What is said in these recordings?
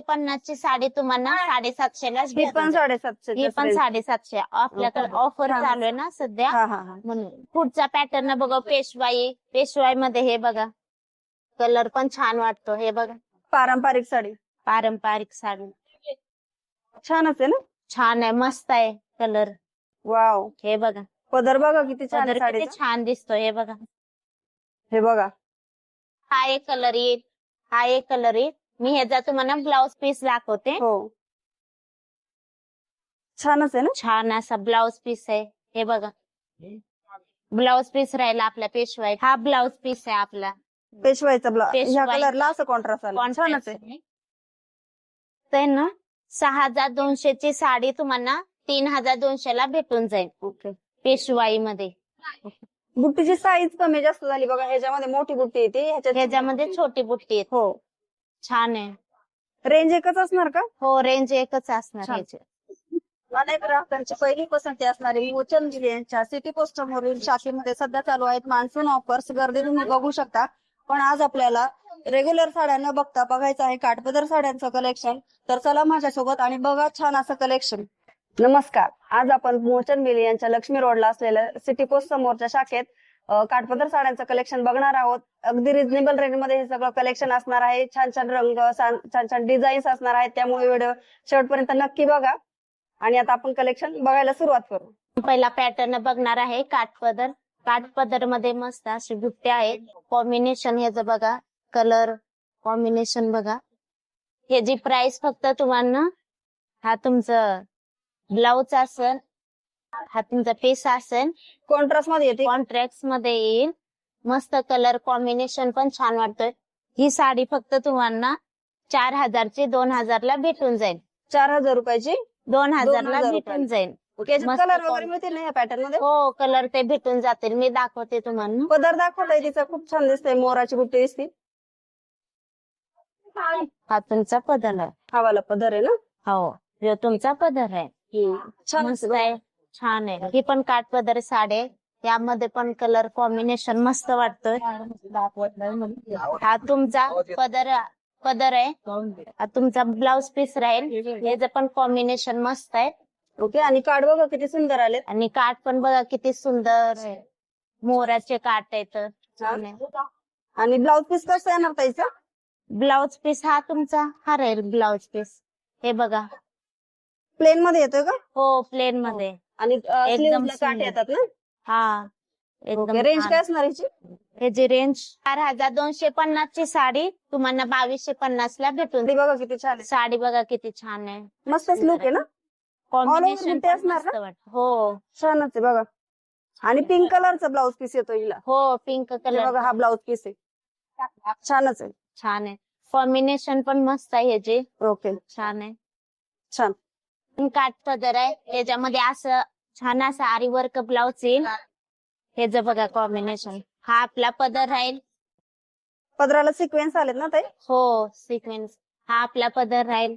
1250 ची साडी तुम्हाला 750 ही पण 750. ही पण 750. आपल्याकडे ऑफर छान. चालू आहे ना सध्या, हा हा हा. म्हणून. पुढचा पॅटर्न बघा, पेशवाई मध्ये हे बघा, कलर पण छान वाटतो. हे बघा, पारंपरिक साडी पारंपरिक साडी छानच आहे ना. छान आहे, मस्त आहे कलर. वाव. हे बघा, पदर बघा किती छान पदर साडी. किती छान दिसतो. हे बघा, हे बघा, हा एक कलर येईल, हा एक कलर येईल. मी ह्याचा तुम्हाला ब्लाउज पीस दाखवते. हो छानच आहे ना. छान असा ब्लाउज पीस आहे. हे बघा, ब्लाउज पीस राहिला आपला पेशवाई. हा ब्लाउज पीस आहे आपला पेशवाईचा ब्लाउज. ह्या पेशवाई. कलरला असं कॉन्ट्रास्ट आला, छानच आहे. ते ना 6200 ची साडी तुम्हाला 3200 ला भेटून जाईल. ओके. पेशवाई मध्ये. बुट्टीची साईज कमी जास्त झाली बघा. ह्याच्यामध्ये मोठी बुट्टी येते, ह्याच्यामध्ये छोटी बुट्टी येते. हो छान आहे. रेंज एकच असणार का? हो, रेंज एकच असणार छान. ह्याची. अनेक ग्राहकांची पहिली पसंती असणारी मोचन यांच्या सिटी पोस्ट मधील शाखेमध्ये सध्या चालू आहेत मान्सून ऑफर्स. गर्दी तुम्ही बघू शकता. पण आज आपल्याला रेग्युलर साड्या न बघता बघायचं आहे काठपदर साड्यांचं कलेक्शन. तर चला माझ्यासोबत आणि बघा छान असं कलेक्शन. नमस्कार. आज आपण मोचन मिल यांच्या लक्ष्मी रोडला असलेल्या सिटी पोस्ट समोरच्या शाखेत काठपदर साड्यांचं कलेक्शन बघणार आहोत. अगदी रिझनेबल रेंज मध्ये हे सगळं कलेक्शन असणार आहे. छान छान रंग, छान छान डिझाईन्स असणार आहेत. त्यामुळे व्हिडिओ शेवटपर्यंत नक्की बघा. आणि आता आपण कलेक्शन बघायला सुरुवात करू. पहिला पॅटर्न बघणार आहे काठपदर. काठपदर मध्ये मस्त अशी बुट्ट्या आहेत. कॉम्बिनेशन ह्याचं बघा, कलर कॉम्बिनेशन बघा. ह्याची प्राइस फक्त तुम्हाला, हा तुमचं ब्लाउज असेल, हा तुमचा पीस असेल, कॉन्ट्रास्ट मध्ये येते, कॉन्ट्रॅक्ट मध्ये येईल. मस्त कलर कॉम्बिनेशन पण छान वाटतोय. ही साडी फक्त तुम्हाला 4000 ची 2000 ला भेटून जाईल. 4000 रुपयाची 2000 ला 2000 भेटून जाईल. मस्त कलर वगैरे मिळतील ना या पॅटर्न मध्ये? हो, कलर ते भेटून जातील. मी दाखवते तुम्हाला. पदर दाखवताय तिचा खूप छान दिसतंय. मोराची बुट्टी दिसते. हा तुमचा पदर आहे. हा वाला पदर आहे ना. हो, ह्यो तुमचा पदर आहे. छान मस्त आहे, छान आहे. ही पण काठपदर साडी आहे. यामध्ये पण कलर कॉम्बिनेशन मस्त वाटतोय. हा तुमचा पदर आहे. हा तुमचा ब्लाउज पीस राहील. याचं पण कॉम्बिनेशन मस्त आहे. ओके. आणि काठ बघा किती सुंदर आले. आणि काठ पण बघा किती सुंदर आहे. मोराचे काठ आहेत. छान आहे. आणि ब्लाउज पीस कसं येणार ताईचा? ब्लाउज पीस हा तुमचा हा राहील ब्लाउज पीस. हे बघा, प्लेन मध्ये येतोय का? हो, प्लेन मध्ये. आणि एकदम काठ सुंदर. येतात ना. हा, एकदम रेंज छान. काय असणार याची? ह्याची रेंज 4250 ची साडी तुम्हाला 2250 ला भेटून. ती बघा किती छान आहे. साडी बघा किती छान आहे. मस्तच लुक आहे ना. कॉम्बिनेशन बुट्टे असणार ना? वाटत. हो छानच आहे बघा. आणि पिंक कलरचा ब्लाउज पीस येतो हिला. हो, पिंक हे कलर बघा हा ब्लाउज पीस आहे. छानच आहे. छान आहे. कॉम्बिनेशन पण मस्त आहे ह्याचे. ओके. छान आहे. छान. काठपदर आहे. त्याच्यामध्ये असं छान असं आरी वर्क ब्लाउज येईल. हे बघा कॉम्बिनेशन. हा आपला पदर राहील. पदराला सिक्वेन्स आलेत ना ताई? हो, सिक्वेन्स. हा आपला पदर राहील.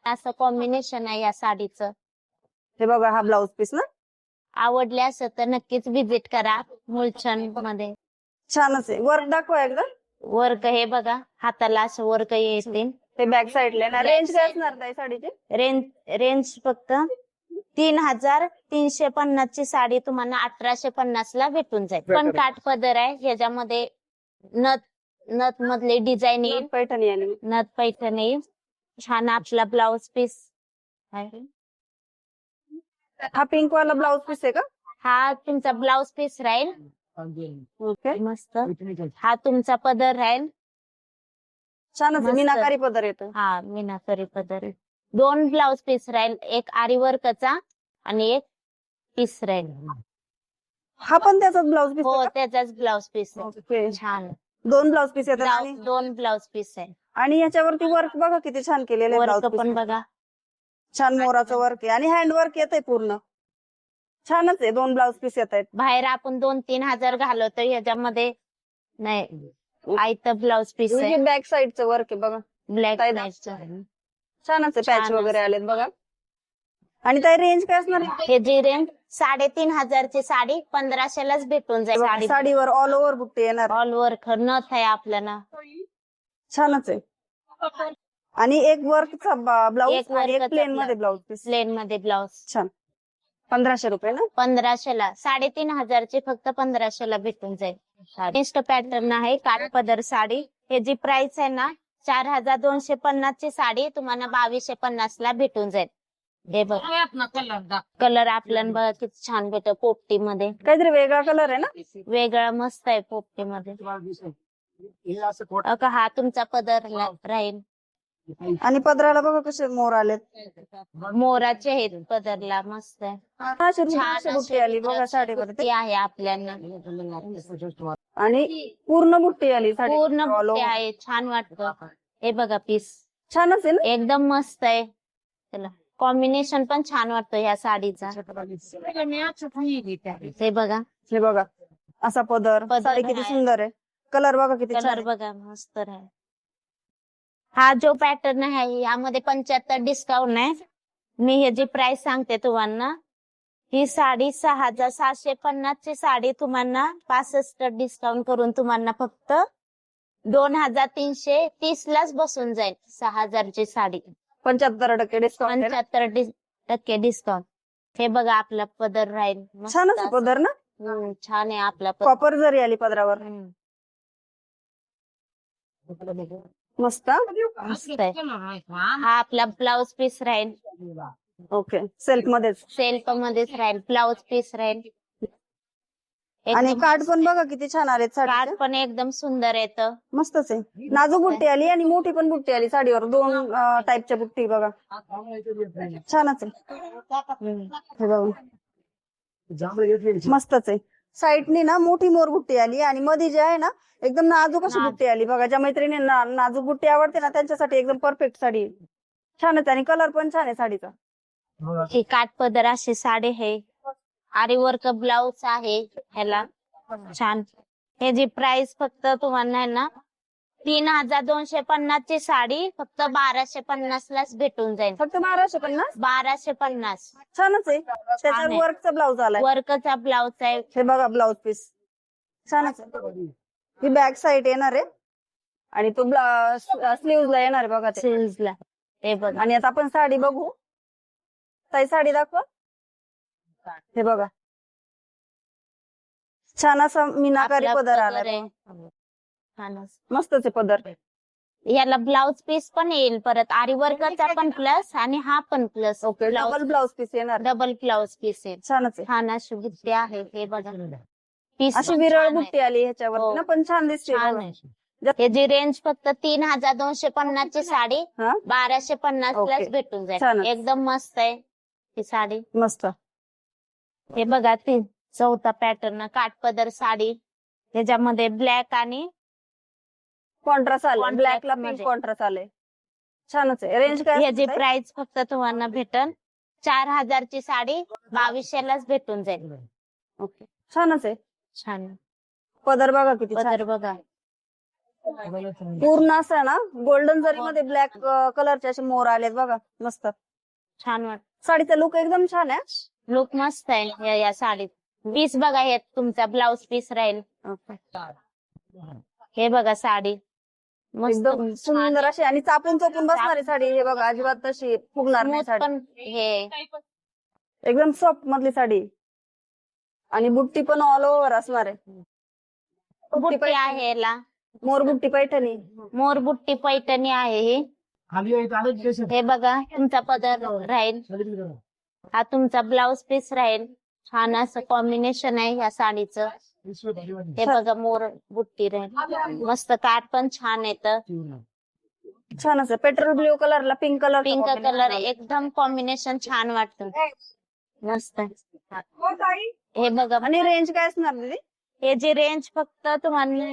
असं कॉम्बिनेशन आहे या साडीचं. हे बघा हा ब्लाउज पीस ना. आवडले असेल तर नक्कीच विजिट करा मुलचंद मध्ये. छानच आहे. वर्क दाखवा एकदा. वर्क हे बघा, हाताला असं वर्क येते. ते बॅक साईडला ना. रेंज काय असणार ताई साडीची? रेंज फक्त 3350 ची साडी तुम्हाला 1850 ला भेटून जाईल. पण काठपदर आहे. ह्याच्यामध्ये नथ मधले डिझाईन येईल. पैठणी आली. नथ पैठणी येईल. छान आपला ब्लाउज पीस आहे. हा पिंक वाला ब्लाउज पीस आहे का? हा तुमचा ब्लाउज पीस राहील. ओके. मस्त. हा तुमचा पदर राहील. छानच आहे. मस्त. मीनाकारी पदर येतो. हा, मीनाकारी पदर. 2 ब्लाउज पीस राहील. एक आरी वर्कचा आणि एक पीस राहील. हा पण त्याचाच ब्लाउज पीस हो, त्याचाच ब्लाउज पीस आहे. ओके. छान. 2 ब्लाउज पीस येतात. आणि 2 ब्लाउज पीस आहे. आणि याच्यावरती वर्क बघा किती छान केलेलं आहे. वर्क ब्लाउज पण बघा. छान मोराचं वर्क आहे. आणि हँड वर्क येत आहे पूर्ण. छानच आहे. 2 ब्लाउज पीस येत आहेत. बाहेर आपण 2-3 हजार घालवतो. ह्याच्यामध्ये नाही, आयत ब्लाउज पीस आहे. बॅक साईडचं वर्क आहे बघा. ब्लॅक ताई साईडचं. छानच आहे. पॅच छान वगैरे आलेत बघा. आणि ताई रेंज काय असणार? हे जी रेंज 3500 ची साडी 1500 लाच भेटून जाईल. साडीवर ऑल ओव्हर बुट्टी येणार. ऑल वर्क नथ आहे आपल्याला. छानच आहे. आणि एक वर्कचा ब्लाऊज एक आणि एक वर्कचा प्लेन मध्ये ब्लाऊज पीस. प्लेन मध्ये ब्लाउज छान. 1500 रुपये ना. 1500ला 3500ची फक्त 1500ला भेटून जाईल. नेक्स्ट पॅटर्न आहे काठपदर साडी. हे जी प्राइस आहे ना 4250 ची साडी तुम्हाला 2250 ला भेटून जाईल. हे बघ कलर आपल्याला बघा किती छान भेटतो पोपटी मध्ये. काहीतरी वेगळा कलर आहे ना. वेगळा मस्त आहे पोपटी मध्ये. हा तुमचा पदर राहील. आणि पदराला बघा कसे मोर आलेत. मोराचे आहेत पदरला मस्त आहे. छान बुट्टी आली बघा साडीवरती. बुट्टी आहे आपल्याला आणि पूर्ण बुट्टी आली साडी. पूर्ण बुट्टी आहे. छान वाटतं. हे बघा पीस छानच आहे ना. एकदम मस्त आहे. चला कॉम्बिनेशन पण छान वाटतं ह्या साडीचा. हे बघा हे बघा असा पदर. साडी किती सुंदर आहे. कलर बघा किती कलर बघा मस्त आहे. हा जो पॅटर्न आहे यामध्ये 75 डिस्काउंट आहे. मी हे जी प्राइस सांगते तुम्हाला ही साडी 6750 ची साडी तुम्हाला 65 डिस्काउंट करून तुम्हाला फक्त 2330 लाच बसून जाईल. 6000 ची साडी 75% डिस्काउंट. 75% डिस्काउंट. हे बघा आपला पदर राहील. छानच आहे पदर ना. छान आहे आपला पदर. कॉपर जरी आली पदरावर. मस्त मस्त आहे. हा आपला ब्लाउज पीस राहील. ओके सेल्फ मध्येच. सेल्फ मध्येच राहील. ब्लाउज पीस राहील. आणि काठ पण बघा किती छान आले. काठ पण एकदम सुंदर येतं. मस्तच आहे. नाजूक बुट्टी आली आणि मोठी पण बुट्टी आली साडीवर. 2 टाईपच्या बुट्टी बघा. छानच आहे. हे बघा मस्तच आहे. साईडनी ना मोठी मोर बुट्टी आली आणि मध्ये जे आहे ना एकदम नाजूक अशी बुट्टी आली बघा. ज्या मैत्रिणी नाजूक बुट्टी आवडते ना त्यांच्यासाठी एकदम परफेक्ट साडी आहे. छानच आहे. आणि कलर पण छान आहे साडीचा. ही काठपदर अशी साडी आहे. आरी वर्क ब्लाउज आहे ह्याला. छान. हे जी प्राइस फक्त तुम्हाला आहे ना 3250 ची साडी फक्त 1250 लाच भेटून जाईल. फक्त 1250. 1250. छानच आहे. त्याच्यावर वर्कचा ब्लाउज आलाय. वर्कचा ब्लाउज आहे. हे बघा ब्लाउज पीस छानच आहे. ही बॅक साइड येणार आहे आणि तो स्लीव्हजला येणार आहे बघा. स्लीव्हजला हे बघा. आणि आता आपण साडी बघू. ताई साडी दाखवा. हे बघा छान असा मीनाकारी पदर आलाय. मस्तच आहे पदर. याला ब्लाउज पीस पण येईल परत. आरी वर्कचा पण प्लस आणि हा पण plus. Okay double blouse piece येणार. डबल ब्लाउज पीस येईल. छानच आहे. छान अशी बुट्टी आहे. हे बघा पीस अशी विरळ बुट्टी आली ह्याच्यावर ना पण छान दिसते. याची रेंज फक्त 3250 ची साडी 1250 लाच भेटून जाईल. एकदम मस्त आहे ही साडी. मस्त. हे बघा ती चौथा पॅटर्न काठपदर साडी. त्याच्यामध्ये ब्लॅक आणि कॉन्ट्रास्ट आले. ब्लॅकला पिंक कॉन्ट्रास्ट आले. छानच आहे. रेंज काय. ह्याची प्राइस फक्त तुम्हाला भेटल 4000 ची साडी 2200 लाच भेटून जाईल. ओके छानच आहे. छान पदर बघा किती पदर बघा. पूर्ण असं ना गोल्डन जरी मध्ये ब्लॅक कलरचे असे मोर आलेत बघा. मस्त छान वाटत. साडीचा लुक एकदम छान आहे. लुक मस्त आहे या साडीत. पीस बघा हे तुमचा ब्लाउज पीस राहील. हे बघा साडी एकदम सुंदर अशी आणि चापून बसणारी साडी. हे बघा अजिबात तशी फुगणार नाही साडी. पण हे एकदम सॉफ्ट मधली साडी आणि बुट्टी पण ऑल ओव्हर असणार आहे. बुट्टी आहे याला. मोर बुट्टी पैठणी. मोर बुट्टी पैठणी आहे ही. हे बघा तुमचा पदर राहील. हा तुमचा ब्लाउज पीस राहील. छान असं कॉम्बिनेशन आहे या साडीचं. हे बघा मोर बुट्टी राहील. मस्त काठ पण छान येतं. छान असं पेट्रोल ब्ल्यू कलरला पिंक कलर एकदम कॉम्बिनेशन छान वाटतं. मस्त. हे बघा. आणि रेंज काय असणार दीदी. हे जी रेंज फक्त तुम्हाला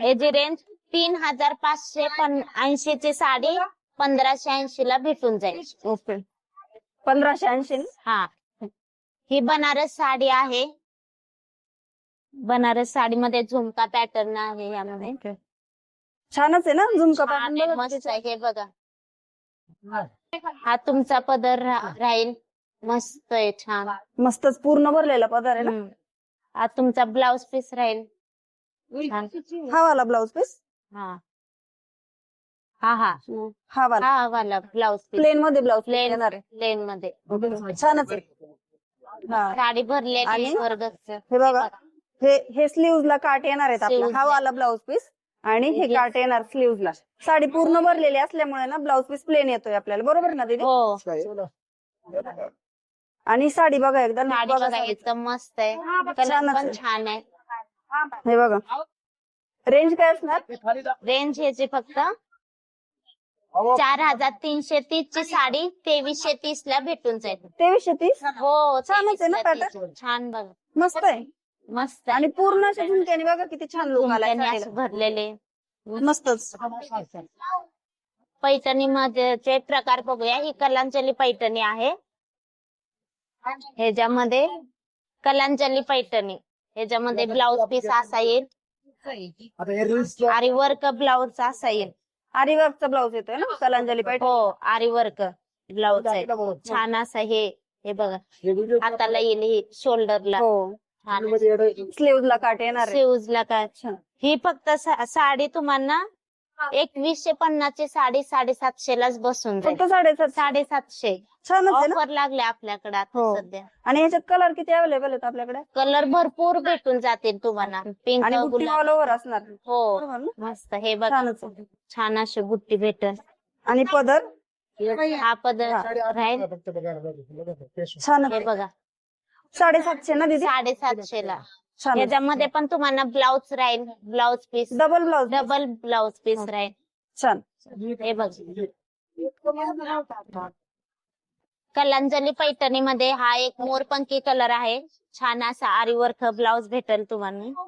हे जी रेंज 3580 ची साडी 1580 ला भेटून जाईल. ओके 1580. हा ही बनारस साडी आहे. बनारस साडी मध्ये झुमका पॅटर्न आहे यामध्ये. छानच आहे ना झुमका पॅटर्न. मस्त आहे. हे बघा हा तुमचा पदर राहील. मस्त आहे. छान मस्तच पूर्ण भरलेला पदर आहे ना. हा तुमचा ब्लाउज पीस राहील. छान. हा वाला ब्लाऊज पीस, हा हा हा हा वाला हा वाला ब्लाउज पीस प्लेन मध्ये ब्लाऊज प्लेन येणार आहे. प्लेन मध्ये छानच आहे. हा साडी भरलेली आणि वर्गच. हे बघा, हे स्लीव्ह ला काट येणार आहेत आपला. Sleeves हा ला. वाला ब्लाऊज पीस आणि हे Yes. काट येणार स्लीव्ह ला. साडी पूर्ण भरलेली असल्यामुळे ना ब्लाऊज पीस प्लेन येतोय आपल्याला, बरोबर ना दीदी? हो आणि साडी बघा एकदा नीट साडी बघा बघा साडी. एकदम मस्त आहे. कलर छानच पण आहे. छान आहे. हे बघा, रेंज काय असणार? रेंज ह्याची फक्त 4330 ची साडी 2330 ला भेटून जाईल. 2330. हो छानच आहे ना 2330 pattern? छान बघा मस्त आहे. मस्त आहे. आणि पूर्ण अशा झुमक्याने बघा किती छान लुक आला झुमक्याने असं भरलेले. मस्तच. पैठणी मध्ये प्रकार बघूया. ही कलांजली पैठणी आहे. ह्याच्यामध्ये कलांजली पैठणी, ह्याच्यामध्ये ब्लाउज पीस असा येईल आणि वर्क ब्लाउज असा येईल. आरी वर्कचा ब्लाऊज येतोय ना कलांजली पैठणी. हो आरी वर्क ब्लाउज आहे. छान असं हे बघा, हाताला येईल, हे शोल्डरला हो, छान. स्लीव्ह ला काट येणार आहे. स्लीव्हजला काय ही फक्त साडी तुम्हाला 2150 ची साडी 750 लाच बसून जाईल. फक्त 750. 750 छानच आहे ना. ऑफर लागले आपल्याकडे आता हो. सध्या. आणि ह्याच्यात कलर किती अवेलेबल आहेत आपल्याकडे? कलर भरपूर भेटून जातील तुम्हाला. पिंक आणि बुट्टी ऑल ओव्हर असणार. हो बरोबर ना? मस्त. हे बघा छानच आहे. छान अशी बुट्टी भेटल. आणि पदर हा पदर राहील. छानच हे आहे. बघा 750 ना दीदी? 750 ला. छान. याच्यामध्ये पण तुम्हाला ब्लाउज राहील, blouse piece double blouse. Double blouse piece राहील. छान. हे बघ कलांजली पैठणी मध्ये हा एक मोरपंखी कलर आहे. छान असा आरी वर्क ब्लाउज भेटेल तुम्हाला.